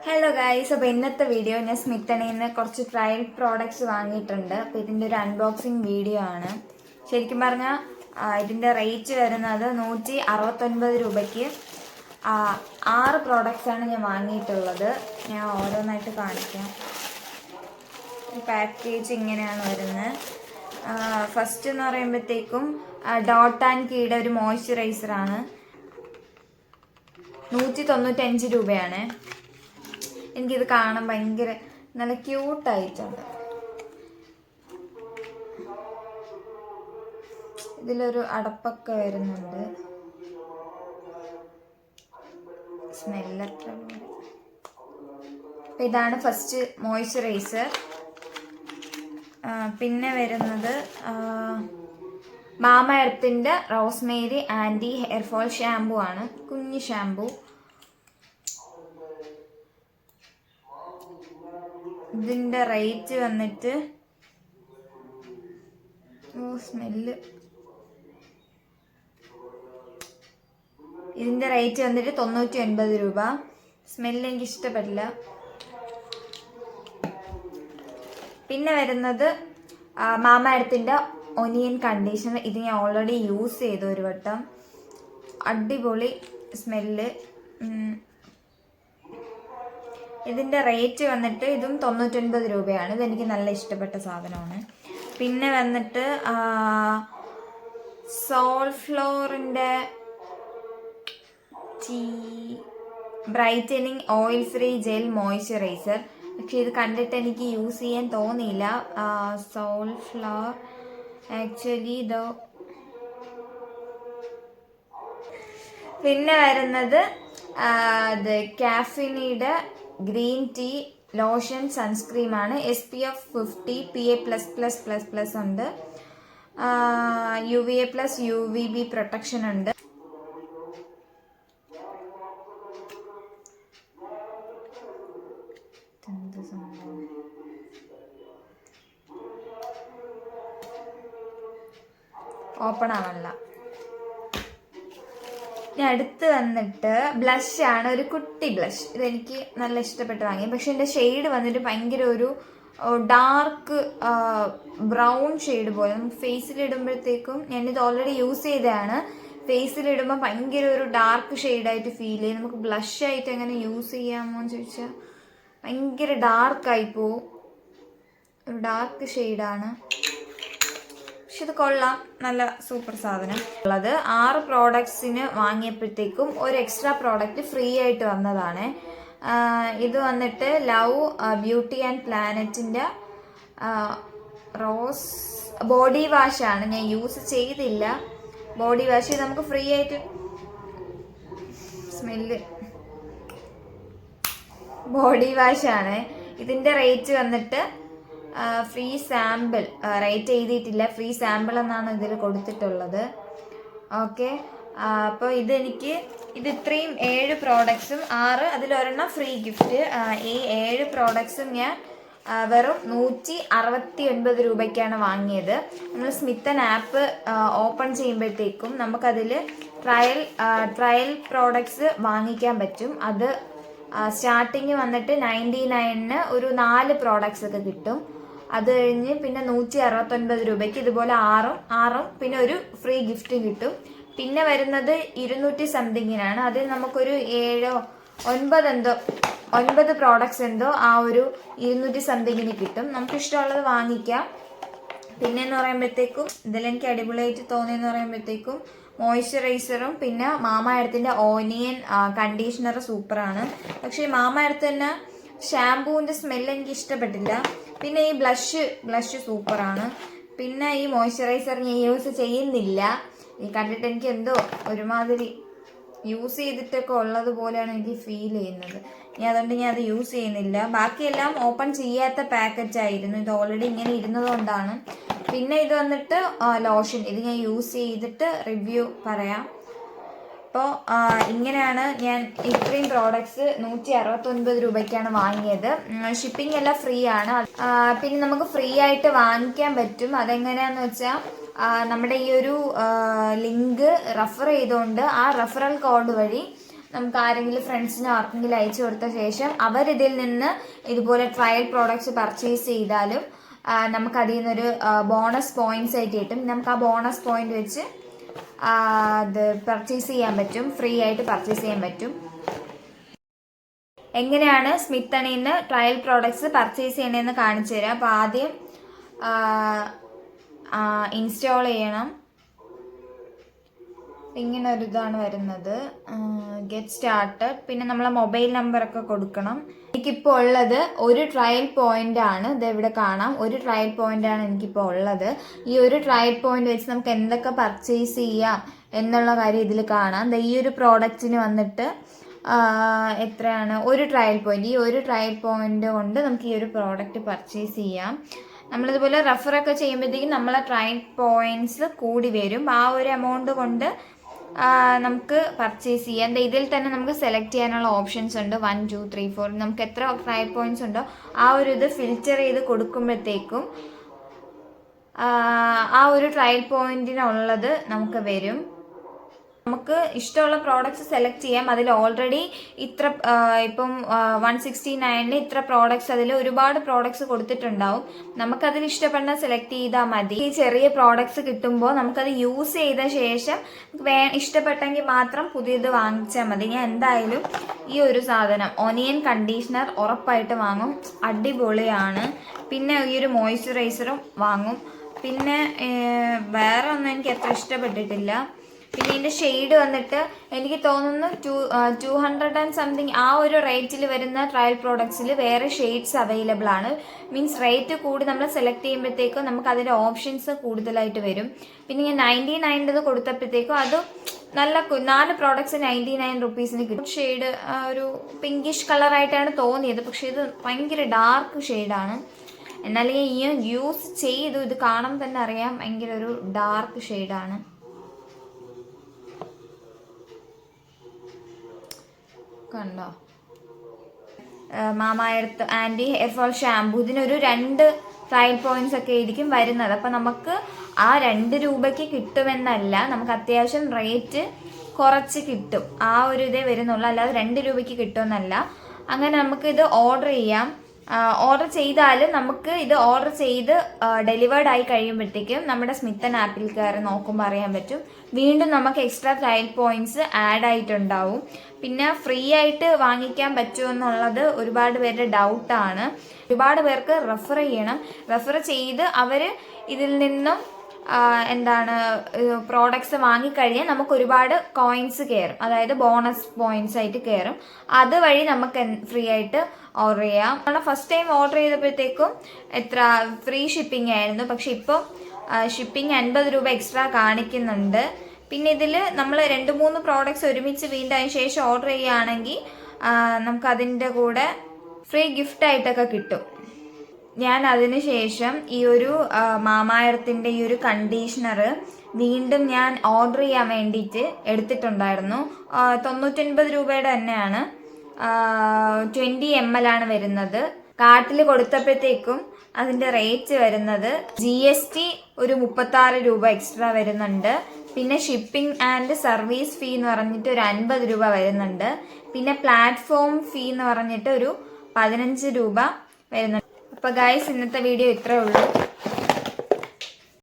Hello guys, അപ്പോൾ ഇന്നത്തെ video ഞാൻ സ്മിത്തണിൽ നിന്ന് കുറച്ച് ട്രയൽ പ്രോഡക്റ്റ്സ് വാങ്ങിയിട്ടുണ്ട്. അപ്പോൾ ഇതിൻ്റെ ഒരു അൺബോക്സിങ് വീഡിയോ ആണ്. ശരിക്കും പറഞ്ഞാൽ ഇതിൻ്റെ റേറ്റ് വരുന്നത് 169 രൂപയ്ക്ക് 6 പ്രോഡക്റ്റ്സാണ് ഞാൻ വാങ്ങിയിട്ടുള്ളത്. ഞാൻ ഓരോന്നായിട്ട് കാണിക്കാം. പാക്കേജ് ഇങ്ങനെയാണ് വരുന്നത്. ഫസ്റ്റ് എന്ന് പറയുമ്പോഴത്തേക്കും ഡോട്ട് ആൻഡ് കീയുടെ ഒരു മോയ്സ്ചറൈസറാണ്. 195 രൂപയാണ്. എനിക്കിത് കാണാൻ ഭയങ്കര നല്ല ക്യൂട്ടായിട്ടുണ്ട്. ഇതിലൊരു അടപ്പൊക്കെ വരുന്നുണ്ട്. സ്മെല്ലൊക്കെ ഇതാണ് ഫസ്റ്റ് മോയ്സ്ചറൈസർ. പിന്നെ വരുന്നത് മാമ എർത്തിൻ്റെ rosemary anti hair fall shampoo ആണ്. കുഞ്ഞ് ഷാമ്പു. ഇതിൻ്റെ റേറ്റ് വന്നിട്ട് സ്മെല്ല് ഇതിൻ്റെ റേറ്റ് വന്നിട്ട് 990 രൂപ. സ്മെല്ല് എനിക്ക് ഇഷ്ടപ്പെട്ടില്ല. പിന്നെ വരുന്നത് മാമ എർത്തിൻ്റെ ഒനിയൻ കണ്ടീഷണർ. ഇത് ഞാൻ ഓൾറെഡി യൂസ് ചെയ്തു ഒരു വട്ടം. അടിപൊളി സ്മെല്ല്. ഇതിൻ്റെ റേറ്റ് വന്നിട്ട് ഇതും 99 രൂപയാണ്. ഇതെനിക്ക് നല്ല ഇഷ്ടപ്പെട്ട സാധനമാണ്. പിന്നെ വന്നിട്ട് സോൾഫ്ലോറിൻ്റെ brightening oil free gel moisturiser. പക്ഷെ ഇത് കണ്ടിട്ട് എനിക്ക് യൂസ് ചെയ്യാൻ തോന്നിയില്ല. സോൾഫ്ലവർ ആക്ച്വലി ഇത്. പിന്നെ വരുന്നത് കാഫിനിയുടെ ഗ്രീൻ ടീ ലോഷൻ സൺസ്ക്രീമാണ്. SPF 50 PA++++ ഉണ്ട്. UVA+ UVB പ്രൊട്ടക്ഷൻ ഉണ്ട്. ഓപ്പൺ ആവല്ല. അടുത്ത് വന്നിട്ട് ബ്ലഷ് ആണ്. ഒരു കുട്ടി ബ്ലഷ്. ഇതെനിക്ക് നല്ല ഇഷ്ടപ്പെട്ട് വാങ്ങി. പക്ഷെ എൻ്റെ ഷെയ്ഡ് വന്നിട്ട് ഭയങ്കര ഒരു ഡാർക്ക് ബ്രൗൺ ഷെയ്ഡ് പോലെ. നമുക്ക് ഫേസിലിടുമ്പോഴത്തേക്കും, ഞാനിത് ഓൾറെഡി യൂസ് ചെയ്തതാണ്, ഫേസിലിടുമ്പോൾ ഭയങ്കര ഒരു ഡാർക്ക് ഷെയ്ഡായിട്ട് ഫീൽ ചെയ്യും. നമുക്ക് ബ്ലഷ് ആയിട്ട് എങ്ങനെ യൂസ് ചെയ്യാമോ എന്ന് ചോദിച്ചാൽ ഭയങ്കര ഡാർക്കായി പോവും. ഒരു ഡാർക്ക് ഷെയ്ഡാണ്. പക്ഷെ ഇത് കൊള്ളാം. നല്ല സൂപ്പർ സാധനം. ഉള്ളത് 6 പ്രോഡക്ട്സിന് വാങ്ങിയപ്പോഴത്തേക്കും ഒരു എക്സ്ട്രാ പ്രോഡക്റ്റ് ഫ്രീ ആയിട്ട് വന്നതാണ്. ഇത് വന്നിട്ട് ലവ് ബ്യൂട്ടി ആൻഡ് പ്ലാനറ്റിൻ്റെ റോസ് ബോഡി വാഷാണ്. ഞാൻ യൂസ് ചെയ്തില്ല. ബോഡി വാഷ് നമുക്ക് ഫ്രീ ആയിട്ട് സ്മെല്ല് ബോഡി വാഷാണ്. ഇതിൻ്റെ റേറ്റ് വന്നിട്ട് ഫ്രീ സാമ്പിൾ റേറ്റ് എഴുതിയിട്ടില്ല. ഫ്രീ സാമ്പിൾ എന്നാണ് ഇതിൽ കൊടുത്തിട്ടുള്ളത്. ഓക്കെ. അപ്പോൾ ഇത് ഇത്രയും 7 പ്രോഡക്ട്സും 6 അതിലൊരെണ്ണം ഫ്രീ ഗിഫ്റ്റ്. ഈ 7 പ്രോഡക്ട്സും ഞാൻ വെറും 169 രൂപയ്ക്കാണ് വാങ്ങിയത്. നമ്മൾ സ്മിത്തൻ ആപ്പ് ഓപ്പൺ ചെയ്യുമ്പോഴത്തേക്കും നമുക്കതിൽ ട്രയൽ പ്രോഡക്ട്സ് വാങ്ങിക്കാൻ പറ്റും. അത് സ്റ്റാർട്ടിങ് വന്നിട്ട് 99-ന് ഒരു 4 പ്രോഡക്ട്സ് ഒക്കെ കിട്ടും. അത് കഴിഞ്ഞ് പിന്നെ 169 രൂപയ്ക്ക് ഇതുപോലെ 6 പിന്നെ ഒരു ഫ്രീ ഗിഫ്റ്റും കിട്ടും. പിന്നെ വരുന്നത് 200 സംതിങ്ങിനാണ്. അതിൽ നമുക്കൊരു 9 പ്രോഡക്ട്സ് എന്തോ ആ ഒരു 200 സംതിങ്ങിന് കിട്ടും. നമുക്ക് ഇഷ്ടമുള്ളത് വാങ്ങിക്കാം. പിന്നെ എന്ന് പറയുമ്പോഴത്തേക്കും ഇതിലെനിക്ക് അടിപൊളിയായിട്ട് തോന്നിയെന്ന് പറയുമ്പോഴത്തേക്കും മോയ്സ്ചറൈസറും പിന്നെ മാമ എർത്തിൻ്റെ ഓനിയൻ കണ്ടീഷണർ സൂപ്പറാണ്. പക്ഷേ ഈ മാമ എർത്ത് തന്നെ ഷാമ്പൂവിൻ്റെ സ്മെല്ല് എനിക്ക് ഇഷ്ടപ്പെട്ടില്ല. പിന്നെ ഈ ബ്ലഷ് സൂപ്പറാണ്. പിന്നെ ഈ മോയ്സ്ചറൈസർ ഞാൻ യൂസ് ചെയ്യുന്നില്ല. ഈ കണ്ടിട്ട് എനിക്ക് എന്തോ ഒരുമാതിരി യൂസ് ചെയ്തിട്ടൊക്കെ ഉള്ളതുപോലെയാണ് എനിക്ക് ഫീൽ ചെയ്യുന്നത്. അതുകൊണ്ട് ഞാൻ അത് യൂസ് ചെയ്യുന്നില്ല. ബാക്കിയെല്ലാം ഓപ്പൺ ചെയ്യാത്ത പാക്കറ്റ് ആയിരുന്നു. ഇത് ഓൾറെഡി ഇങ്ങനെ ഇരുന്നതുകൊണ്ടാണ്. പിന്നെ ഇത് വന്നിട്ട് ലോഷൻ. ഇത് ഞാൻ യൂസ് ചെയ്തിട്ട് റിവ്യൂ പറയാം. അപ്പോൾ ഇങ്ങനെയാണ് ഞാൻ ഇത്രയും പ്രോഡക്ട്സ് 169 രൂപയ്ക്കാണ് വാങ്ങിയത്. ഷിപ്പിംഗ് എല്ലാം ഫ്രീ ആണ്. പിന്നെ നമുക്ക് ഫ്രീ ആയിട്ട് വാങ്ങിക്കാൻ പറ്റും. അതെങ്ങനെയാണെന്ന് വെച്ചാൽ നമ്മുടെ ഈ ഒരു ലിങ്ക് റെഫർ ചെയ്തുകൊണ്ട് ആ റെഫറൽ കോഡ് വഴി നമുക്ക് ആരെങ്കിലും ഫ്രണ്ട്സിനോ ആർക്കെങ്കിലും അയച്ചു കൊടുത്ത ശേഷം അവരിതിൽ നിന്ന് ഇതുപോലെ ട്രയൽ പ്രോഡക്റ്റ്സ് പർച്ചേസ് ചെയ്താലും നമുക്ക് അതിൽ നിന്നൊരു ബോണസ് പോയിന്റ്സ് ആയിട്ട് കിട്ടും. നമുക്ക് ആ ബോണസ് പോയിന്റ് വെച്ച് അത് പർച്ചേസ് ചെയ്യാൻ പറ്റും, ഫ്രീ ആയിട്ട് പർച്ചേസ് ചെയ്യാൻ പറ്റും. എങ്ങനെയാണ് സ്മിത്ത് ഹണിന്ന് ട്രയൽ പ്രോഡക്ട്സ് പർച്ചേസ് ചെയ്യണമെന്ന് കാണിച്ചു തരാം. അപ്പോൾ ആദ്യം ഇൻസ്റ്റാൾ ചെയ്യണം. ഇങ്ങനെ ഒരു ഇതാണ് വരുന്നത്, ഗെറ്റ് സ്റ്റാർട്ടഡ്. പിന്നെ നമ്മളെ മൊബൈൽ നമ്പറൊക്കെ കൊടുക്കണം. എനിക്കിപ്പോൾ ഉള്ളത് ഒരു ട്രയൽ പോയിന്റ് ആണ്. ഇത് ഇവിടെ കാണാം, ഒരു ട്രയൽ പോയിന്റ് ആണ് എനിക്കിപ്പോൾ ഉള്ളത്. ഈ ഒരു ട്രയൽ പോയിന്റ് വെച്ച് നമുക്ക് എന്തൊക്കെ പർച്ചേസ് ചെയ്യാം എന്നുള്ള കാര്യം ഇതിൽ കാണാം. ഈ ഒരു പ്രോഡക്റ്റിന് വന്നിട്ട് എത്രയാണ് ഒരു ട്രയൽ പോയിന്റ്. ഈ ഒരു ട്രയൽ പോയിന്റ് കൊണ്ട് നമുക്ക് ഈ ഒരു പ്രോഡക്റ്റ് പർച്ചേസ് ചെയ്യാം. നമ്മളിതുപോലെ റെഫറൊക്കെ ചെയ്യുമ്പോഴത്തേക്കും നമ്മളെ ട്രയൽ പോയിന്റ്സ് കൂടി വരും. ആ ഒരു എമൗണ്ട് കൊണ്ട് നമുക്ക് പർച്ചേസ് ചെയ്യാം. ഇതിൽ തന്നെ നമുക്ക് സെലക്ട് ചെയ്യാനുള്ള ഓപ്ഷൻസ് ഉണ്ട്. 1 2 3 4 നമുക്ക് എത്ര ട്രയൽ പോയിന്റ്സ് ഉണ്ടോ ആ ഒരു ഇത് ഫിൽറ്റർ ചെയ്ത് കൊടുക്കുമ്പോഴത്തേക്കും ആ ഒരു ട്രയൽ പോയിന്റിനുള്ളത് നമുക്ക് വരും. നമുക്ക് ഇഷ്ടമുള്ള പ്രോഡക്റ്റ്സ് സെലക്ട് ചെയ്യാം. അതിൽ ഓൾറെഡി ഇത്ര ഇപ്പം 169 ഇത്ര പ്രോഡക്റ്റ്സ്, അതിൽ ഒരുപാട് പ്രോഡക്റ്റ്സ് കൊടുത്തിട്ടുണ്ടാവും. നമുക്കതിൽ ഇഷ്ടപ്പെടുന്ന സെലക്ട് ചെയ്താൽ മതി. ഈ ചെറിയ പ്രോഡക്റ്റ്സ് കിട്ടുമ്പോൾ നമുക്കത് യൂസ് ചെയ്ത ശേഷം ഇഷ്ടപ്പെട്ടെങ്കിൽ മാത്രം പുതിയത് വാങ്ങിച്ചാൽ മതി. ഞാൻ എന്തായാലും ഈ ഒരു സാധനം ഒനിയൻ കണ്ടീഷണർ ഉറപ്പായിട്ട് വാങ്ങും, അടിപൊളിയാണ്. പിന്നെ ഈ ഒരു മോയ്സ്ചറൈസറും വാങ്ങും. പിന്നെ വേറെ ഒന്നും എനിക്ക് അത്ര ഇഷ്ടപ്പെട്ടിട്ടില്ല. പിന്നെ ഇതിൻ്റെ ഷെയ്ഡ് വന്നിട്ട് എനിക്ക് തോന്നുന്നു 200 and something ആ ഒരു റേറ്റിൽ വരുന്ന ട്രയൽ പ്രോഡക്ട്സിൽ വേറെ ഷെയ്ഡ്സ് അവൈലബിൾ ആണ്. മീൻസ് റേറ്റ് കൂടി നമ്മൾ സെലക്ട് ചെയ്യുമ്പോഴത്തേക്കും നമുക്ക് അതിൻ്റെ ഓപ്ഷൻസ് കൂടുതലായിട്ട് വരും. പിന്നെ ഞാൻ 99 കൊടുത്തപ്പോഴത്തേക്കും അത് നല്ല 4 പ്രോഡക്ട്സ് 99 rupees കിട്ടും. ഷെയ്ഡ് ഒരു പിങ്കിഷ് കളറായിട്ടാണ് തോന്നിയത്, പക്ഷേ ഇത് ഭയങ്കര ഡാർക്ക് ഷെയ്ഡാണ്. എന്നാലും ഞാൻ യൂസ് ചെയ്തു, ഇത് കാണുമ്പോൾ തന്നെ അറിയാം ഭയങ്കര ഒരു ഡാർക്ക് ഷെയ്ഡാണ്. കണ്ടോ, Mamaearth anti hair fall shampoo. ഇതിനൊരു 2 ട്രയൽ പോയിന്റ്സ് ഒക്കെ ആയിരിക്കും വരുന്നത്. അപ്പം നമുക്ക് ആ 2 രൂപയ്ക്ക് കിട്ടുമെന്നല്ല, നമുക്ക് അത്യാവശ്യം റേറ്റ് കുറച്ച് കിട്ടും. ആ ഒരു ഇതേ വരുന്നുള്ളൂ, അല്ലാതെ 2 രൂപയ്ക്ക് കിട്ടുമെന്നല്ല. അങ്ങനെ നമുക്ക് ഇത് ഓർഡർ ചെയ്യാം. ഓർഡർ ചെയ്താലും നമുക്ക് ഇത് ഓർഡർ ചെയ്ത് ഡെലിവേർഡ് ആയി കഴിയുമ്പോഴത്തേക്കും നമ്മുടെ സ്മിത്ത് ആപ്പിൽ കയറി നോക്കുമ്പോൾ അറിയാൻ പറ്റും വീണ്ടും നമുക്ക് എക്സ്ട്രാ ട്രയൽ പോയിന്റ്സ് ആഡ് ആയിട്ടുണ്ടാവും. പിന്നെ ഫ്രീ ആയിട്ട് വാങ്ങിക്കാൻ പറ്റുമോ എന്നുള്ളത് ഒരുപാട് പേരുടെ ഡൗട്ടാണ്. ഒരുപാട് പേർക്ക് റെഫർ ചെയ്യണം. റെഫർ ചെയ്ത് അവർ ഇതിൽ നിന്നും എന്താണ് പ്രോഡക്ട്സ് വാങ്ങിക്കഴിഞ്ഞാൽ നമുക്ക് ഒരുപാട് കോയിൻസ് കയറും, അതായത് ബോണസ് പോയിന്റ്സ് ആയിട്ട് കയറും. അതുവഴി നമുക്ക് ഫ്രീ ആയിട്ട് ഓർഡർ ചെയ്യാം. നമ്മൾ ഫസ്റ്റ് ടൈം ഓർഡർ ചെയ്തപ്പോഴത്തേക്കും എത്ര ഫ്രീ ഷിപ്പിംഗ് ആയിരുന്നു, പക്ഷെ ഇപ്പം ഷിപ്പിംഗ് 50 രൂപ എക്സ്ട്രാ കാണിക്കുന്നുണ്ട്. പിന്നെ ഇതിൽ നമ്മൾ 2-3 പ്രോഡക്ട്സ് ഒരുമിച്ച് വീണ്ടും അതിന് ശേഷം ഓർഡർ ചെയ്യുകയാണെങ്കിൽ നമുക്കതിൻ്റെ കൂടെ ഫ്രീ ഗിഫ്റ്റായിട്ടൊക്കെ കിട്ടും. ഞാൻ അതിന് ശേഷം ഈ ഒരു മാമാ എർത്തിൻ്റെ ഈ ഒരു കണ്ടീഷണർ വീണ്ടും ഞാൻ ഓർഡർ ചെയ്യാൻ വേണ്ടിയിട്ട് എടുത്തിട്ടുണ്ടായിരുന്നു. 99 രൂപയുടെ തന്നെയാണ്, 20 ml ആണ് വരുന്നത്. കാർട്ടിൽ കൊടുത്തപ്പോഴത്തേക്കും അതിൻ്റെ റേറ്റ് വരുന്നത് GST ഒരു 36 രൂപ എക്സ്ട്രാ വരുന്നുണ്ട്. പിന്നെ ഷിപ്പിംഗ് ആൻഡ് സർവീസ് ഫീ എന്ന് പറഞ്ഞിട്ട് ഒരു 50 രൂപ വരുന്നുണ്ട്. പിന്നെ പ്ലാറ്റ്ഫോം ഫീ എന്ന് പറഞ്ഞിട്ട് ഒരു 15 രൂപ വരുന്നുണ്ട്. അപ്പോൾ ഗൈസ്, ഇന്നത്തെ വീഡിയോ ഇത്രേ ഉള്ളൂ.